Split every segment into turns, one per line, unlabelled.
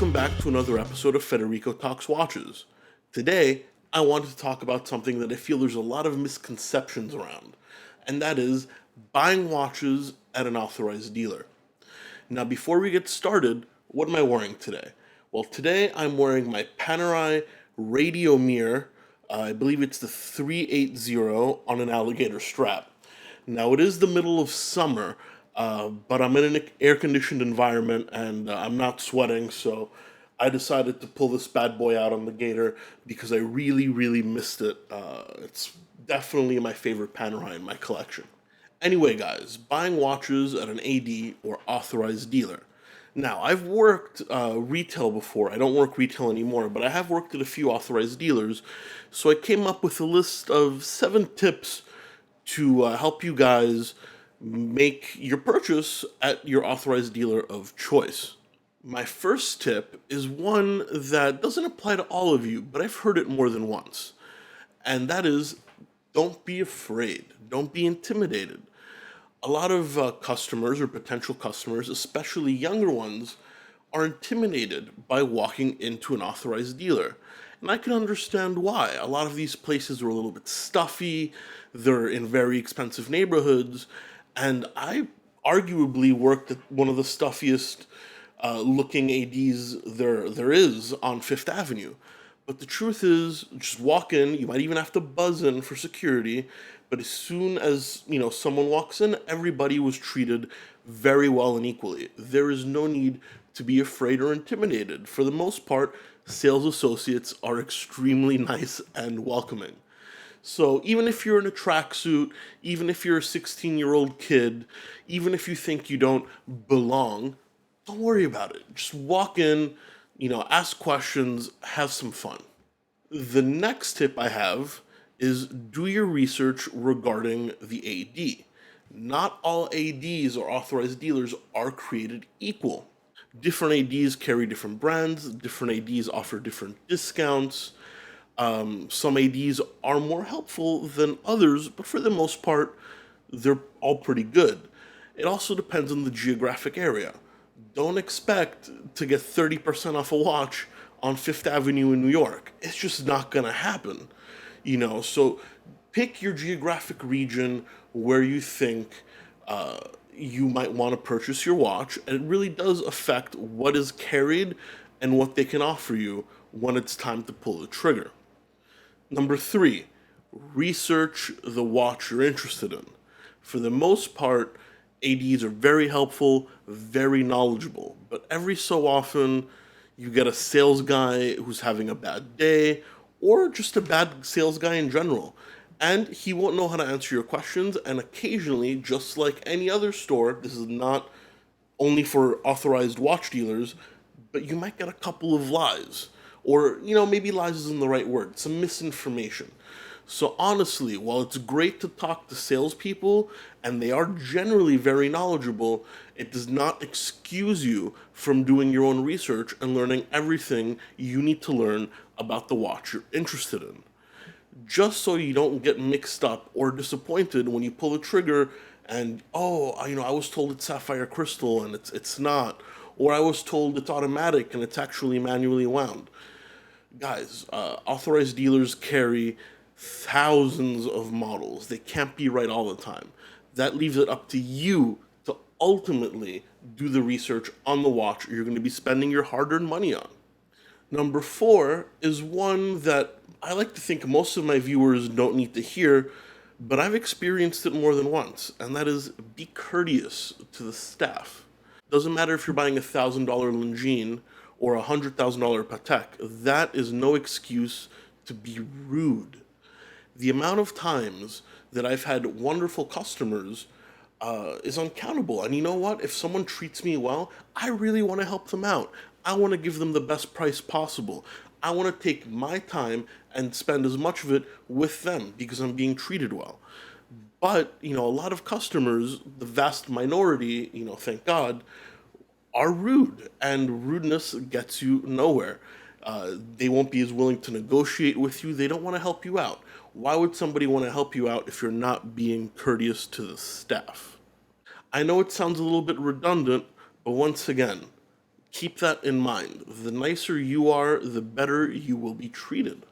Welcome back to another episode of Federico Talks Watches. Today, I wanted to talk about something that I feel there's a lot of misconceptions around, and that is buying watches at an authorized dealer. Now, before we get started, what am I wearing today? Well, today I'm wearing my Panerai radio mirror. I believe it's the 380 on an alligator strap. Now, it is the middle of summer, but I'm in an air-conditioned environment and I'm not sweating, so I decided to pull this bad boy out on the gator because I really, really missed it. It's definitely my favorite Panerai in my collection. Anyway, guys, buying watches at an AD or authorized dealer. Now, I've worked retail before. I don't work retail anymore, but I have worked at a few authorized dealers. So I came up with a list of 7 tips to help you guys make your purchase at your authorized dealer of choice. My first tip is one that doesn't apply to all of you, but I've heard it more than once. And that is, don't be afraid. Don't be intimidated. A lot of customers or potential customers, especially younger ones, are intimidated by walking into an authorized dealer. And I can understand why. A lot of these places are a little bit stuffy, they're in very expensive neighborhoods, and I arguably worked at one of the stuffiest looking ADs there is on Fifth Avenue. But the truth is, just walk in, you might even have to buzz in for security, but as soon as, someone walks in, everybody was treated very well and equally. There is no need to be afraid or intimidated. For the most part, sales associates are extremely nice and welcoming. So even if you're in a tracksuit, even if you're a 16-year-old kid, even if you think you don't belong, don't worry about it. Just walk in, ask questions, have some fun. The next tip I have is do your research regarding the AD. Not all ADs or authorized dealers are created equal. Different ADs carry different brands, different ADs offer different discounts. Some ADs are more helpful than others, but for the most part, they're all pretty good. It also depends on the geographic area. Don't expect to get 30% off a watch on Fifth Avenue in New York. It's just not gonna happen. So pick your geographic region where you think you might want to purchase your watch, and it really does affect what is carried and what they can offer you when it's time to pull the trigger. Number 3, research the watch you're interested in. For the most part, ADs are very helpful, very knowledgeable, but every so often you get a sales guy who's having a bad day, or just a bad sales guy in general, and he won't know how to answer your questions, and occasionally, just like any other store, this is not only for authorized watch dealers, but you might get a couple of lies, or, maybe lies isn't the right word, some misinformation. So honestly, while it's great to talk to salespeople, and they are generally very knowledgeable, it does not excuse you from doing your own research and learning everything you need to learn about the watch you're interested in. Just so you don't get mixed up or disappointed when you pull the trigger and, I was told it's sapphire crystal and it's not, or I was told it's automatic and it's actually manually wound. Guys, authorized dealers carry thousands of models. They can't be right all the time. That leaves it up to you to ultimately do the research on the watch you're going to be spending your hard-earned money on. Number 4 is one that I like to think most of my viewers don't need to hear, but I've experienced it more than once, and that is be courteous to the staff. Doesn't matter if you're buying a $1,000 Longines or a $100,000 Patek, that is no excuse to be rude. The amount of times that I've had wonderful customers is uncountable. And you know what? If someone treats me well, I really want to help them out. I want to give them the best price possible. I want to take my time and spend as much of it with them because I'm being treated well. But, a lot of customers, the vast minority, thank God, are rude, and rudeness gets you nowhere. They won't be as willing to negotiate with you. They don't want to help you out. Why would somebody want to help you out if you're not being courteous to the staff? I know it sounds a little bit redundant, but once again, Keep that in mind. The nicer you are, the better you will be treated.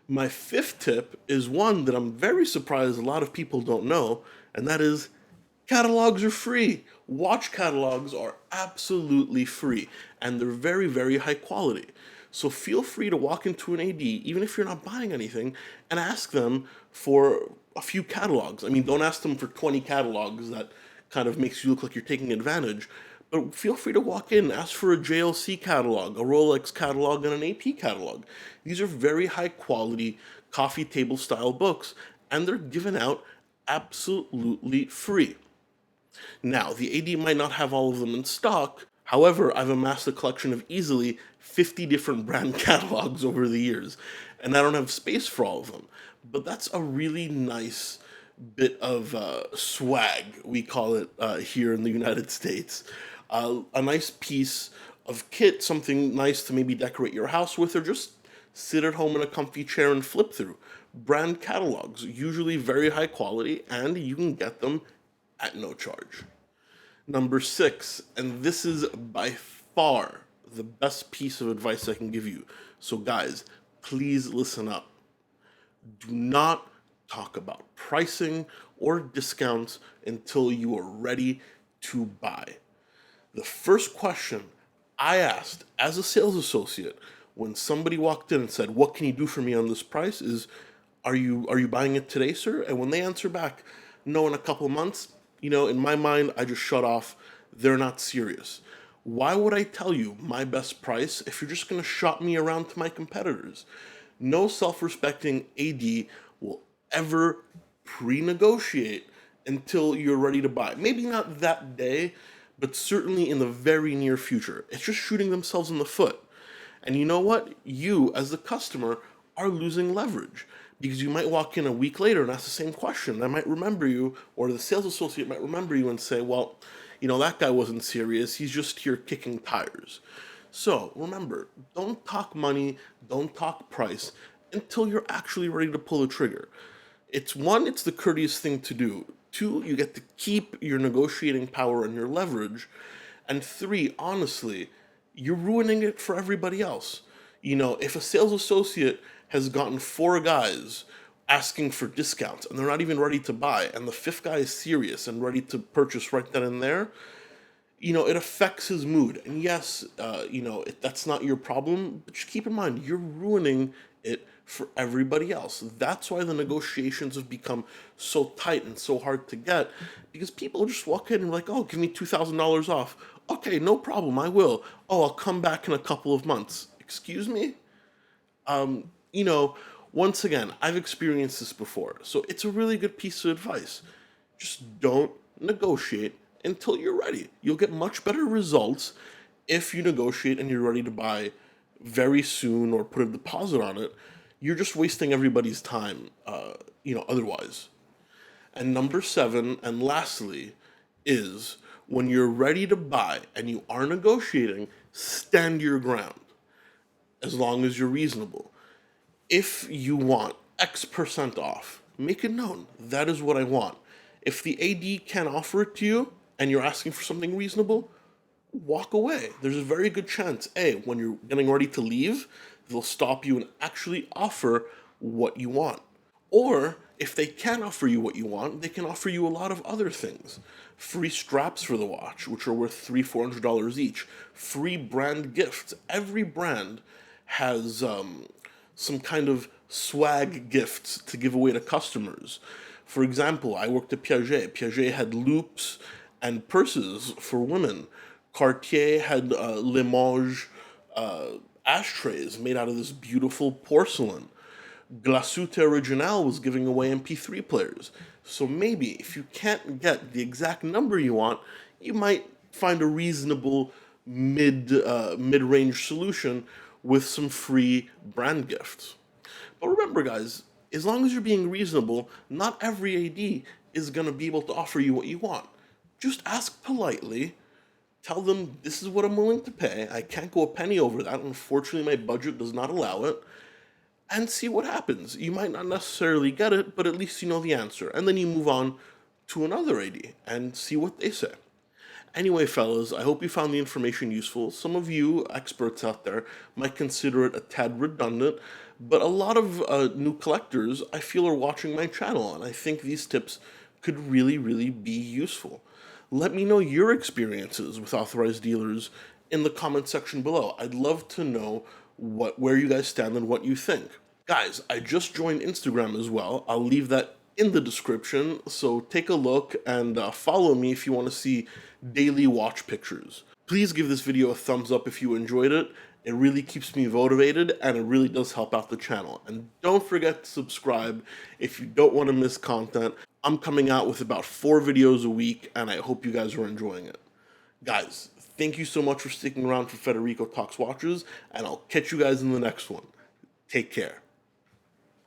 My fifth tip is one that I'm very surprised a lot of people don't know, and that is catalogs are free. Watch catalogs are absolutely free, and they're very, very high quality. So feel free to walk into an AD, even if you're not buying anything, and ask them for a few catalogs. I mean, don't ask them for 20 catalogs. That kind of makes you look like you're taking advantage. But feel free to walk in, ask for a JLC catalog, a Rolex catalog, and an AP catalog. These are very high quality coffee table style books, and they're given out absolutely free. Now, the AD might not have all of them in stock. However, I've amassed a collection of easily 50 different brand catalogs over the years, and I don't have space for all of them. But that's a really nice bit of swag, we call it here in the United States. A nice piece of kit, something nice to maybe decorate your house with, or just sit at home in a comfy chair and flip through. Brand catalogs, usually very high quality, and you can get them at no charge. Number six, and this is by far the best piece of advice I can give you. So, guys, please listen up. Do not talk about pricing or discounts until you are ready to buy. The first question I asked as a sales associate when somebody walked in and said, "What can you do for me on this price?" is, "Are you buying it today, sir?" And when they answer back, "No, in a couple months," in my mind, I just shut off. They're not serious. Why would I tell you my best price if you're just going to shop me around to my competitors? No self-respecting AD will ever pre-negotiate until you're ready to buy. Maybe not that day, but certainly in the very near future. It's just shooting themselves in the foot. And you know what? You, as the customer, are losing leverage because you might walk in a week later and ask the same question. I might remember you, or the sales associate might remember you and say, "Well, that guy wasn't serious. He's just here kicking tires." So remember, don't talk money, don't talk price until you're actually ready to pull the trigger. It's the courteous thing to do. Two, you get to keep your negotiating power and your leverage. And three, honestly, you're ruining it for everybody else. If a sales associate has gotten four guys asking for discounts and they're not even ready to buy, and the fifth guy is serious and ready to purchase right then and there, it affects his mood. And yes, that's not your problem, but just keep in mind, you're ruining it for everybody else. That's why the negotiations have become so tight and so hard to get, because people just walk in and like, "Oh, give me $2,000 off." "Okay, no problem, I will." "Oh, I'll come back in a couple of months." Excuse me? Um, you know, Once again, I've experienced this before, so it's a really good piece of advice. Just don't negotiate until you're ready. You'll get much better results if you negotiate and you're ready to buy very soon or put a deposit on it. You're just wasting everybody's time, otherwise. And number seven, and lastly, is when you're ready to buy and you are negotiating, stand your ground as long as you're reasonable. If you want X% off, make it known. That is what I want. If the AD can't offer it to you and you're asking for something reasonable, walk away. There's a very good chance, A, when you're getting ready to leave, they'll stop you and actually offer what you want. Or if they can't offer you what you want, they can offer you a lot of other things. Free straps for the watch, which are worth $300-400 each. Free brand gifts. Every brand has some kind of swag gifts to give away to customers. For example, I worked at Piaget. Piaget had loupes and purses for women. Cartier had Limoges ashtrays made out of this beautiful porcelain. Glacute Original was giving away MP3 players. So maybe if you can't get the exact number you want, you might find a reasonable mid-range solution with some free brand gifts. But remember, guys, as long as you're being reasonable, not every AD is going to be able to offer you what you want. Just ask politely. Tell them, "This is what I'm willing to pay. I can't go a penny over that. Unfortunately, my budget does not allow it." And see what happens. You might not necessarily get it, but at least you know the answer. And then you move on to another AD and see what they say. Anyway, fellas, I hope you found the information useful. Some of you experts out there might consider it a tad redundant, but a lot of new collectors I feel are watching my channel, and I think these tips could really be useful. Let me know your experiences with authorized dealers in the comment section below. I'd love to know where you guys stand and what you think. Guys, I just joined Instagram as well. I'll leave that in the description, so take a look and follow me if you want to see daily watch pictures. Please give this video a thumbs up if you enjoyed it. It really keeps me motivated and it really does help out the channel. And don't forget to subscribe if you don't want to miss content. I'm coming out with about 4 videos a week and I hope you guys are enjoying it. Guys, thank you so much for sticking around for Federico Talks Watches, and I'll catch you guys in the next one. Take care.